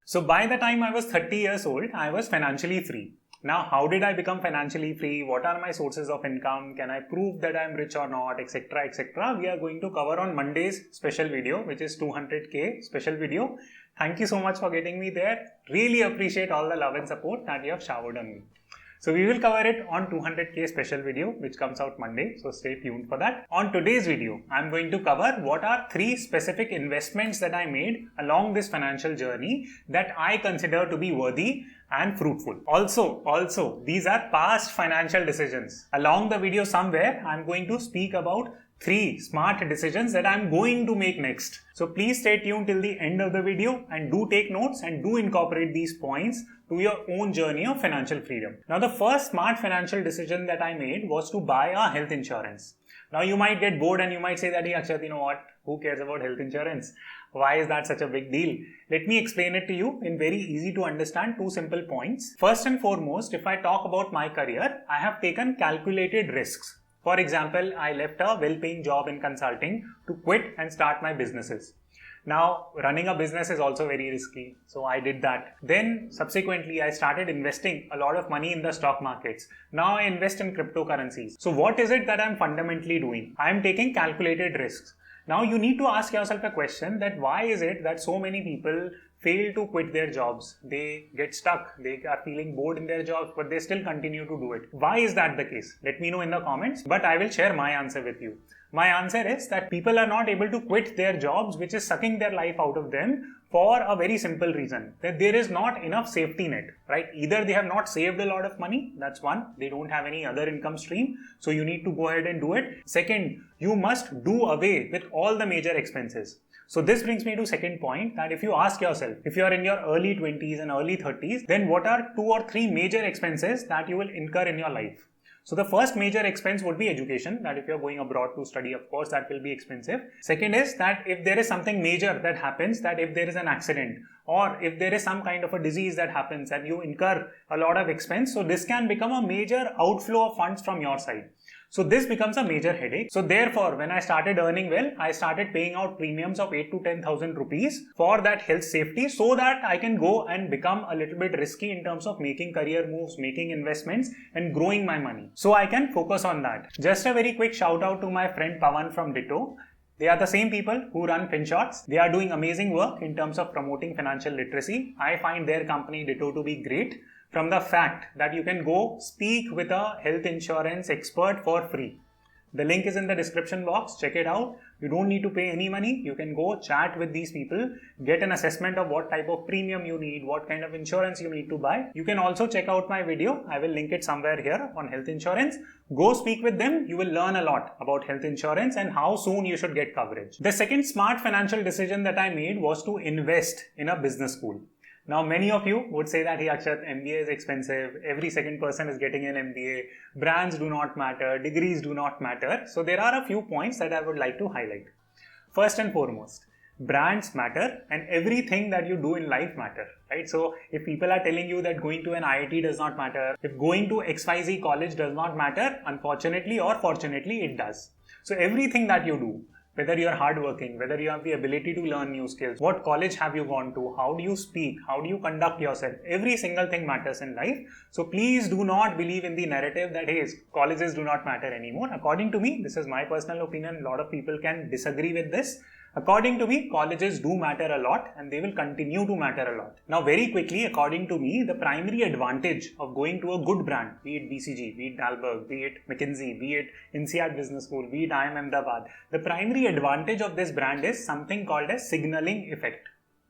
So by the time I was 30 years old, I was financially free. Now, how did I become financially free? What are my sources of income? Can I prove that I'm rich or not? Etc. etc. We are going to cover on Monday's special video, which is 200k special video. Thank you so much for getting me there. Really appreciate all the love and support that you have showered on me. So we will cover it on 200k special video, which comes out Monday. So stay tuned for that. On today's video, I'm going to cover what are 3 specific investments that I made along this financial journey that I consider to be worthy and fruitful. Also, these are past financial decisions. Along the video somewhere, I'm going to speak about 3 smart decisions that I'm going to make next. So please stay tuned till the end of the video and do take notes and do incorporate these points to your own journey of financial freedom. Now, the first smart financial decision that I made was to buy a health insurance. Now, you might get bored and you might say that, hey Akshat, you know what? Who cares about health insurance? Why is that such a big deal? Let me explain it to you in very easy to understand 2 simple points. First and foremost, if I talk about my career, I have taken calculated risks. For example, I left a well-paying job in consulting to quit and start my businesses. Now, running a business is also very risky, so I did that. Then, subsequently, I started investing a lot of money in the stock markets. Now, I invest in cryptocurrencies. So, what is it that I'm fundamentally doing? I'm taking calculated risks. Now, you need to ask yourself a question that why is it that so many people fail to quit their jobs? They get stuck, they are feeling bored in their jobs, but they still continue to do it. Why is that the case? Let me know in the comments, but I will share my answer with you. My answer is that people are not able to quit their jobs, which is sucking their life out of them, for a very simple reason, that there is not enough safety net, right? Either they have not saved a lot of money, that's one, they don't have any other income stream, so you need to go ahead and do it. Second, you must do away with all the major expenses. So this brings me to second point, that if you ask yourself, if you are in your early 20s and early 30s, then what are 2 or 3 major expenses that you will incur in your life? So the first major expense would be education, that if you're going abroad to study, of course, that will be expensive. Second is that if there is something major that happens, that if there is an accident or if there is some kind of a disease that happens and you incur a lot of expense, so this can become a major outflow of funds from your side. So this becomes a major headache. So therefore, when I started earning well, I started paying out premiums of 8 to 10,000 rupees for that health safety, so that I can go and become a little bit risky in terms of making career moves, making investments and growing my money. So I can focus on that. Just a very quick shout out to my friend Pawan from Ditto. They are the same people who run FinShots. They are doing amazing work in terms of promoting financial literacy. I find their company Ditto to be great, from the fact that you can go speak with a health insurance expert for free. The link is in the description box. Check it out. You don't need to pay any money. You can go chat with these people, get an assessment of what type of premium you need, what kind of insurance you need to buy. You can also check out my video. I will link it somewhere here on health insurance. Go speak with them. You will learn a lot about health insurance and how soon you should get coverage. The second smart financial decision that I made was to invest in a business school. Now, many of you would say that, hey Akshat, MBA is expensive, every second person is getting an MBA, brands do not matter, degrees do not matter. So there are a few points that I would like to highlight. First and foremost, brands matter and everything that you do in life matter, right? So if people are telling you that going to an IIT does not matter, if going to XYZ college does not matter, unfortunately or fortunately it does. So everything that you do, whether you are hardworking, whether you have the ability to learn new skills, what college have you gone to, how do you speak, how do you conduct yourself, every single thing matters in life. So please do not believe in the narrative that, hey, colleges do not matter anymore. According to me, this is my personal opinion, a lot of people can disagree with this. According to me, colleges do matter a lot and they will continue to matter a lot. Now, very quickly, according to me, the primary advantage of going to a good brand, be it BCG, be it Dalberg, be it McKinsey, be it INSEAD Business School, be it IIM Ahmedabad, the primary advantage of this brand is something called a signaling effect.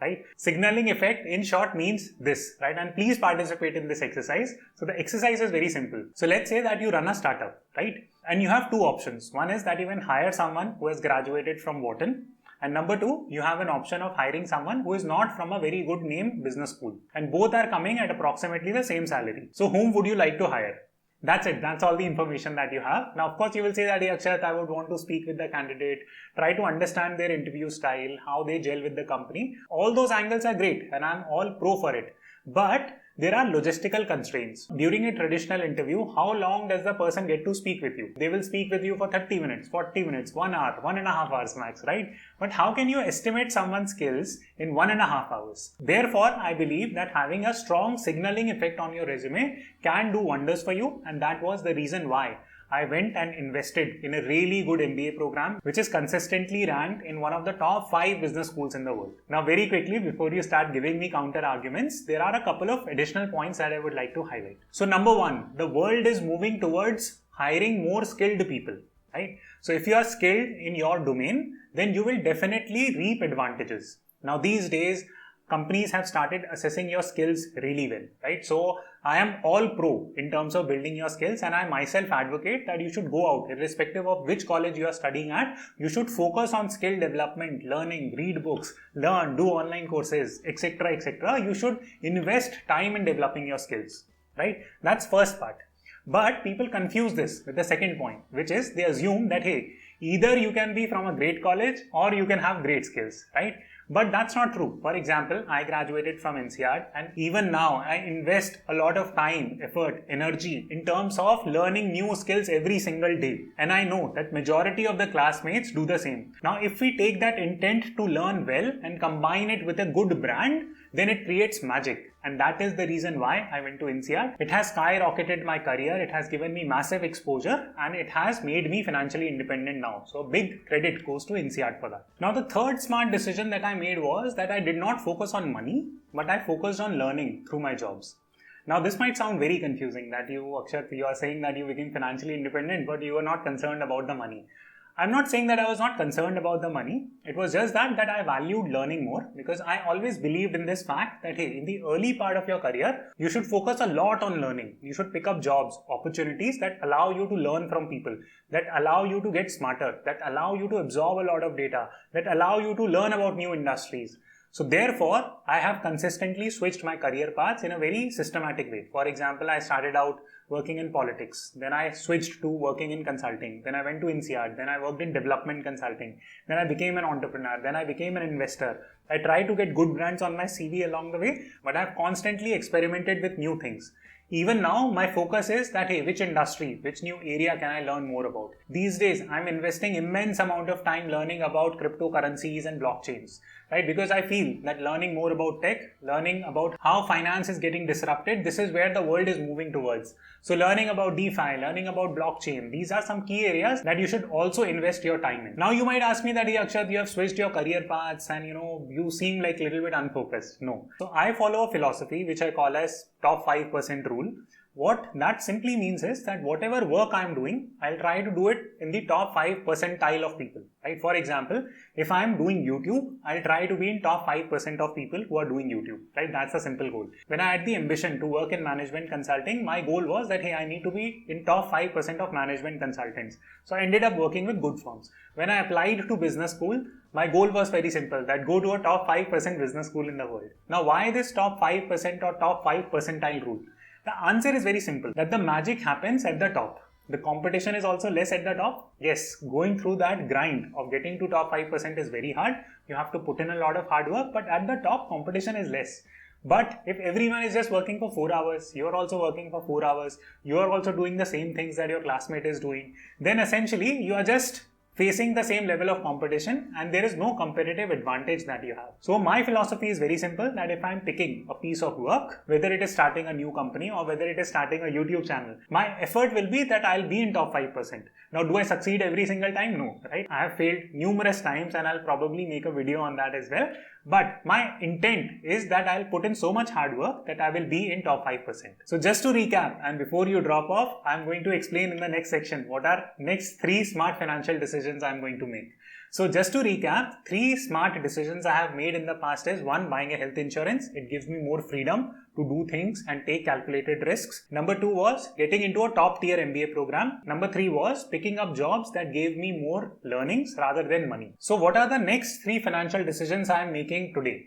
Right? Signaling effect in short means this, right? And please participate in this exercise. So the exercise is very simple. So let's say that you run a startup, right? And you have 2 options. One is that you can hire someone who has graduated from Wharton. And number 2, you have an option of hiring someone who is not from a very good name business school. And both are coming at approximately the same salary. So whom would you like to hire? That's it. That's all the information that you have. Now, of course, you will say that, Akshat, I would want to speak with the candidate, try to understand their interview style, how they gel with the company. All those angles are great and I'm all pro for it. But there are logistical constraints. During a traditional interview, how long does the person get to speak with you? They will speak with you for 30 minutes, 40 minutes, 1 hour, 1.5 hours max, right? But how can you estimate someone's skills in 1.5 hours? Therefore, I believe that having a strong signaling effect on your resume can do wonders for you, and that was the reason why I went and invested in a really good MBA program, which is consistently ranked in one of the top 5 business schools in the world. Now, very quickly, before you start giving me counter arguments, there are a couple of additional points that I would like to highlight. So, number one, the world is moving towards hiring more skilled people, right? So, if you are skilled in your domain, then you will definitely reap advantages. Now, these days, companies have started assessing your skills really well, right? So I am all pro in terms of building your skills, and I myself advocate that you should go out, irrespective of which college you are studying at. You should focus on skill development, learning, read books, learn, do online courses, etc., etc. You should invest time in developing your skills, right? That's first part. But people confuse this with the second point, which is they assume that, hey, either you can be from a great college or you can have great skills, right? But that's not true. For example, I graduated from NCR, and even now I invest a lot of time, effort, energy in terms of learning new skills every single day. And I know that majority of the classmates do the same. Now, if we take that intent to learn well and combine it with a good brand, then it creates magic. And that is the reason why I went to NCR. It has skyrocketed my career, it has given me massive exposure, and it has made me financially independent now. So big credit goes to NCR for that. Now the third smart decision that I made was that I did not focus on money, but I focused on learning through my jobs. Now this might sound very confusing that you, Akshat, you are saying that you became financially independent, but you are not concerned about the money. I'm not saying that I was not concerned about the money. It was just that I valued learning more, because I always believed in this fact that, hey, in the early part of your career, you should focus a lot on learning. You should pick up jobs, opportunities that allow you to learn from people, that allow you to get smarter, that allow you to absorb a lot of data, that allow you to learn about new industries. So therefore, I have consistently switched my career paths in a very systematic way. For example, I started out working in politics, then I switched to working in consulting, then I went to INSEAD, then I worked in development consulting, then I became an entrepreneur, then I became an investor. I tried to get good brands on my CV along the way, but I've constantly experimented with new things. Even now, my focus is that, hey, which industry, which new area can I learn more about? These days, I'm investing immense amount of time learning about cryptocurrencies and blockchains, right? Because I feel that learning more about tech, learning about how finance is getting disrupted, this is where the world is moving towards. So learning about DeFi, learning about blockchain, these are some key areas that you should also invest your time in. Now you might ask me that, hey, Akshat, you have switched your career paths and you seem like a little bit unfocused. No. So I follow a philosophy which I call as top 5% rule. What that simply means is that whatever work I'm doing, I'll try to do it in the top 5 percentile of people, right? For example, if I'm doing YouTube, I'll try to be in top 5% of people who are doing YouTube, right? That's a simple goal. When I had the ambition to work in management consulting, my goal was that, hey, I need to be in top 5% of management consultants. So I ended up working with good firms. When I applied to business school, my goal was very simple, that go to a top 5% business school in the world. Now, why this top 5% or top 5 percentile rule? The answer is very simple, that the magic happens at the top. The competition is also less at the top. Yes, going through that grind of getting to top 5% is very hard. You have to put in a lot of hard work, but at the top, competition is less. But if everyone is just working for 4 hours, you're also working for 4 hours, you're also doing the same things that your classmate is doing, then essentially you are just facing the same level of competition and there is no competitive advantage that you have. So my philosophy is very simple, that if I'm picking a piece of work, whether it is starting a new company or whether it is starting a YouTube channel, my effort will be that I'll be in top 5%. Now, do I succeed every single time? No, right? I have failed numerous times and I'll probably make a video on that as well. But my intent is that I'll put in so much hard work that I will be in top 5%. So just to recap, and before you drop off, I'm going to explain in the next section what are next 3 smart financial decisions I'm going to make. So just to recap, 3 smart decisions I have made in the past is 1, buying a health insurance. It gives me more freedom to do things and take calculated risks. Number 2 was getting into a top tier MBA program. Number 3 was picking up jobs that gave me more learnings rather than money. So what are the next 3 financial decisions I am making today?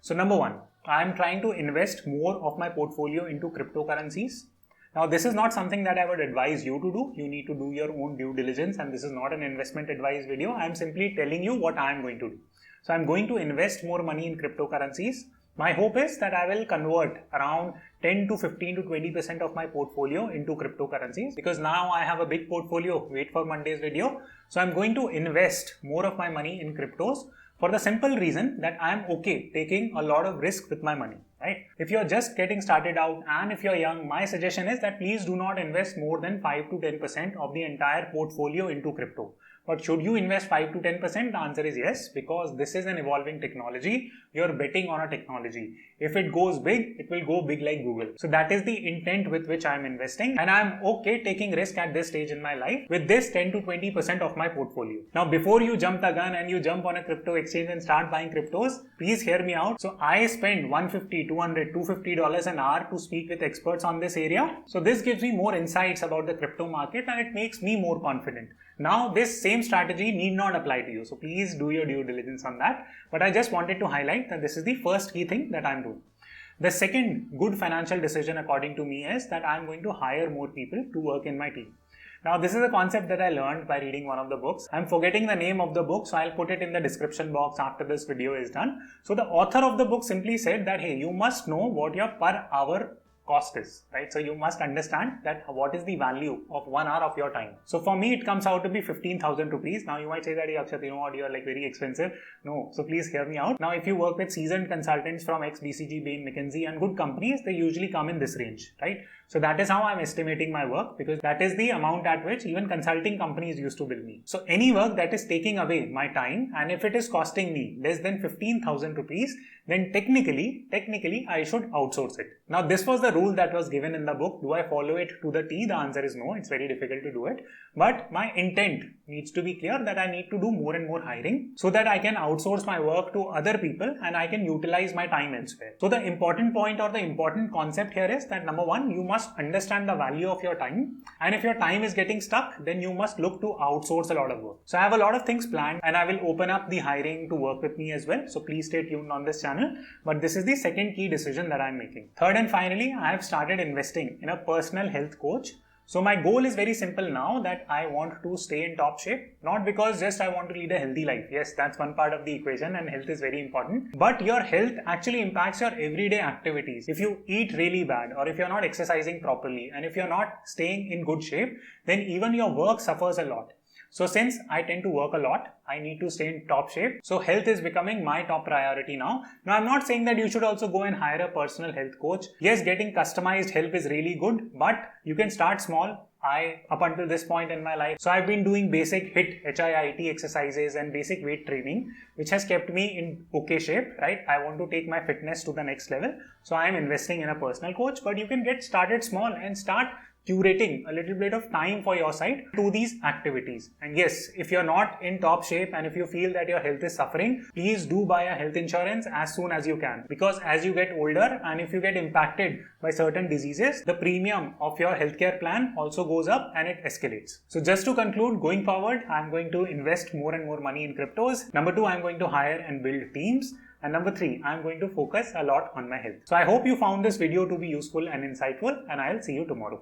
So number 1, I am trying to invest more of my portfolio into cryptocurrencies. Now, this is not something that I would advise you to do. You need to do your own due diligence, and this is not an investment advice video. I am simply telling you what I am going to do. So, I am going to invest more money in cryptocurrencies. My hope is that I will convert around 10 to 15 to 20% of my portfolio into cryptocurrencies, because now I have a big portfolio. Wait for Monday's video. So I'm going to invest more of my money in cryptos for the simple reason that I'm okay taking a lot of risk with my money, right? If you're just getting started out and if you're young, my suggestion is that please do not invest more than 5 to 10% of the entire portfolio into crypto. But should you invest 5 to 10%? The answer is yes, because this is an evolving technology. You're betting on a technology. If it goes big, it will go big like Google. So that is the intent with which I'm investing, and I'm okay taking risk at this stage in my life with this 10 to 20% of my portfolio. Now, before you jump the gun and you jump on a crypto exchange and start buying cryptos, please hear me out. So I spend $150, $200, $250 an hour to speak with experts on this area. So this gives me more insights about the crypto market and it makes me more confident. Now, this same strategy need not apply to you. So please do your due diligence on that. But I just wanted to highlight that this is the first key thing that I'm doing. The second good financial decision according to me is that I'm going to hire more people to work in my team. Now, this is a concept that I learned by reading one of the books. I'm forgetting the name of the book, so I'll put it in the description box after this video is done. So the author of the book simply said that, hey, you must know what your per hour cost is, right? So you must understand that what is the value of 1 hour of your time. So for me, it comes out to be 15,000 rupees. Now you might say that, hey, Akshat, you know what, you are like very expensive. No, so please hear me out. Now, if you work with seasoned consultants from BCG, Bain, McKinsey and good companies, they usually come in this range, right? So that is how I'm estimating my work, because that is the amount at which even consulting companies used to bill me. So any work that is taking away my time, and if it is costing me less than 15,000 rupees, then technically I should outsource it. Now, this was the rule that was given in the book. Do I follow it to the T? The answer is no. It's very difficult to do it. But my intent needs to be clear that I need to do more and more hiring so that I can outsource my work to other people and I can utilize my time elsewhere. So the important point or the important concept here is that number one, you must understand the value of your time. And if your time is getting stuck, then you must look to outsource a lot of work. So I have a lot of things planned and I will open up the hiring to work with me as well. So please stay tuned on this channel. But this is the second key decision that I'm making. Third and finally, I have started investing in a personal health coach. So my goal is very simple now, that I want to stay in top shape, not because just I want to lead a healthy life. Yes, that's one part of the equation and health is very important. But your health actually impacts your everyday activities. If you eat really bad or if you're not exercising properly and if you're not staying in good shape, then even your work suffers a lot. So since I tend to work a lot, I need to stay in top shape. So health is becoming my top priority now. Now, I'm not saying that you should also go and hire a personal health coach. Yes, getting customized help is really good, but you can start small. Up until this point in my life, so I've been doing basic HIIT exercises and basic weight training, which has kept me in okay shape, right? I want to take my fitness to the next level. So I'm investing in a personal coach, but you can get started small and start curating a little bit of time for your side to these activities. And yes, if you're not in top shape and if you feel that your health is suffering, please do buy a health insurance as soon as you can, because as you get older and if you get impacted by certain diseases, the premium of your healthcare plan also goes up and it escalates. So just to conclude, going forward, I'm going to invest more and more money in cryptos. Number two, I'm going to hire and build teams. And number three, I'm going to focus a lot on my health. So I hope you found this video to be useful and insightful, and I'll see you tomorrow.